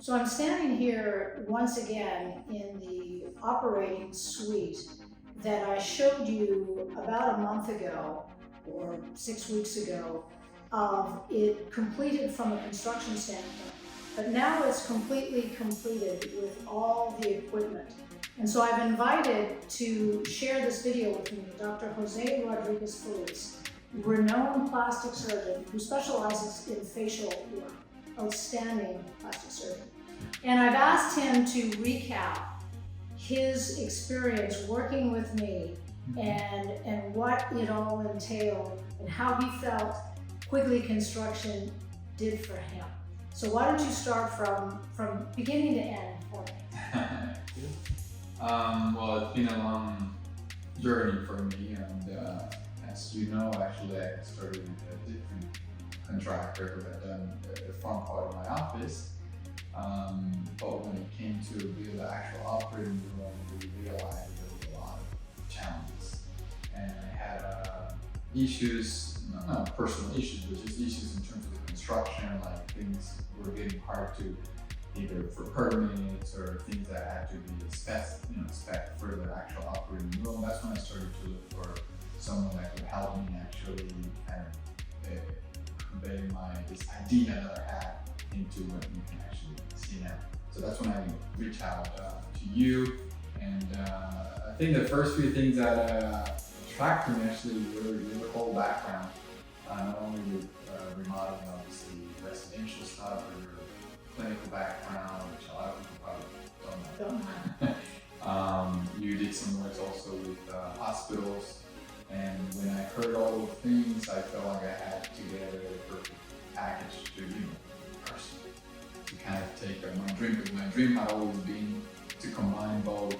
So I'm standing here once again in the operating suite that I showed you about a month ago or 6 weeks ago of it completed from a construction standpoint. But now it's completely completed with all the equipment. And so I've invited to share this video with me Dr. Jose Rodríguez-Feliz, renowned plastic surgeon who specializes in facial work, outstanding plastic surgeon. And I've asked him to recap his experience working with me and what it all entailed and how he felt Quigley Construction did for him. So why don't you start from beginning to end for me? Well, it's been a long journey for me, and as you know, actually I started with a different contractor who had done the front part of my office. But when it came to build the actual operating room, we realized there was a lot of challenges, and I had issues, not personal issues, but just issues in terms of the construction, like things were getting hard to either for permits or things that had to be spec for the actual operating room. That's when I started to look for someone that could help me actually kind of convey this idea that I had into what you can actually see now. So that's when I reached out to you, and I think the first few things that attracted me actually were your whole background, not only with remodeling, obviously residential stuff, or your clinical background, which a lot of people probably don't know. You did some work also with hospitals, and when I heard all those things, I felt like I had to get a perfect package to to kind of take my dream, because my dream had always been to combine both,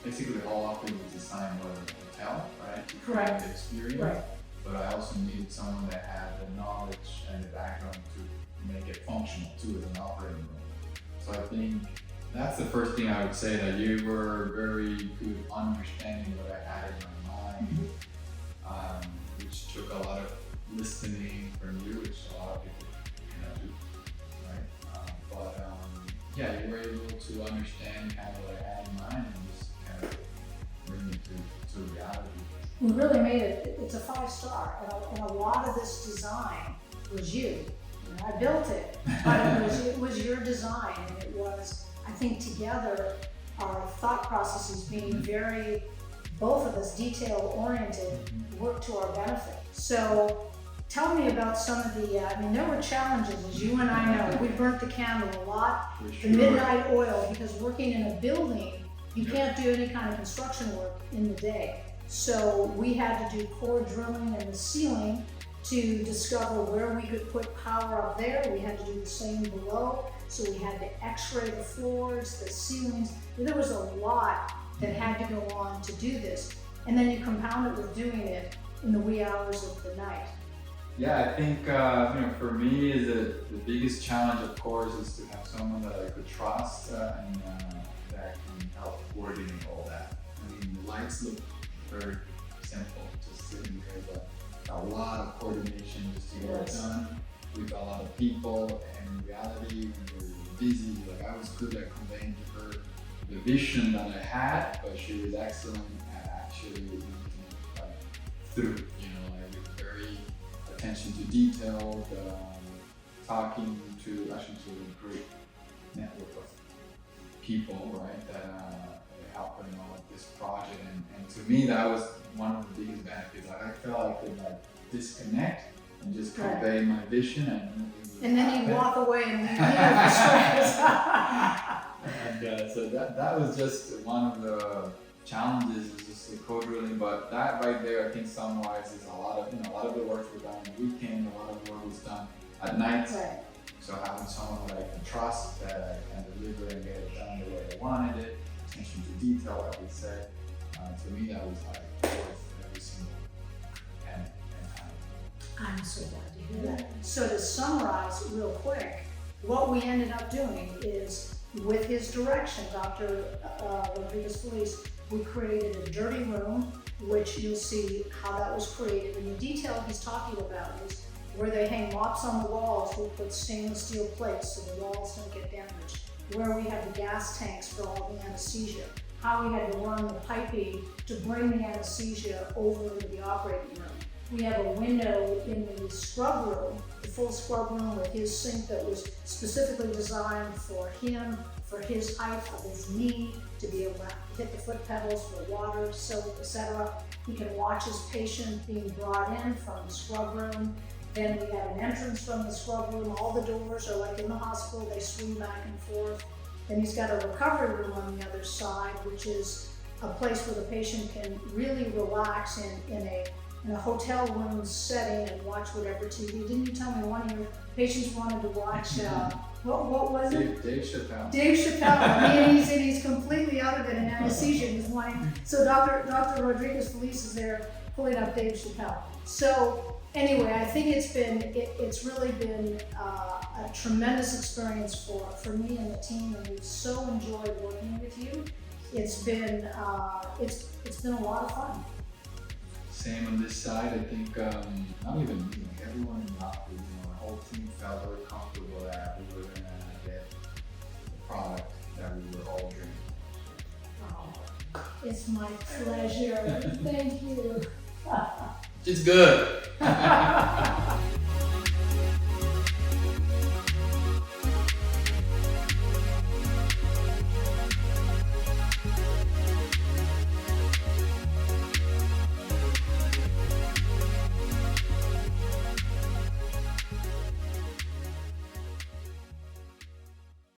basically the whole office was designed for a hotel, right? To create the experience. Right. But I also needed someone that had the knowledge and the background to make it functional too as an operating room. So I think that's the first thing I would say, that you were very good understanding what I had in my mind, which took a lot of listening from you, which a lot of people cannot do, right? Yeah, you were able to understand kind of what I had in mind and just kind of bring it to reality. We really made it, it's a 5-star, and a lot of this design was you. I built it, but it was your design, and it was, I think together, our thought processes being very, both of us detail-oriented, work to our benefit. So tell me about some of the, there were challenges, as you and I know. We burnt the candle a lot, the midnight oil, because working in a building, you can't do any kind of construction work in the day. So we had to do core drilling in the ceiling to discover where we could put power up there. We had to do the same below. So we had to x-ray the floors, the ceilings. There was a lot that had to go on to do this. And then you compound it with doing it in the wee hours of the night. Yeah, I think for me, the biggest challenge, of course, is to have someone that I could trust and that can help coordinate all that. I mean, the lights look very simple, just sitting there, but a lot of coordination just to get it done with a lot of people. And in reality, when we're busy, like I was good at conveying to her the vision that I had, but she was excellent at actually thinking through, with very attention to detail, talking to a great network of people, right, that help them with this project. And to me, that was one of the biggest benefits. I felt I could disconnect and just convey my vision, and then you walk away and leave the stress. And so that was just one of the challenges, is just the code drilling. But that right there, I think summarizes a lot of the work was done on the weekend, a lot of work was done at night. Right. So having someone that I can trust, that I can deliver and get it done the way I wanted it, attention to detail, like we said, to me that was worth every single penny and time. I'm so glad to hear that. So to summarize real quick, what we ended up doing is, with his direction, Dr. Rodríguez-Feliz, we created a dirty room, which you'll see how that was created. And the detail he's talking about is Where they hang mops on the walls, we put stainless steel plates so the walls don't get damaged. Where we have the gas tanks for all the anesthesia. How we had to run the piping to bring the anesthesia over into the operating room. We have a window in the scrub room, the full scrub room with his sink that was specifically designed for him, for his height, for his knee, to be able to hit the foot pedals for water, soap, etc. He can watch his patient being brought in from the scrub room. Then we have an entrance from the scrub room. All the doors are like in the hospital, they swing back and forth. Then he's got a recovery room on the other side, which is a place where the patient can really relax in a hotel room setting and watch whatever TV. Didn't you tell me one of your patients wanted to watch, what was it? Dave Chappelle. Dave Chappelle. I mean, he's completely out of it in anesthesia. He's wanting, so Dr. Rodríguez-Feliz is there pulling up Dave Chappelle. So anyway, I think it's really been a tremendous experience for me and the team, and we've so enjoyed working with you. It's been a lot of fun. Same on this side. I think not even me, like everyone in the office, the whole team felt very comfortable that we were gonna get the product that we were all dreaming. Oh, it's my pleasure. Thank you. It's good.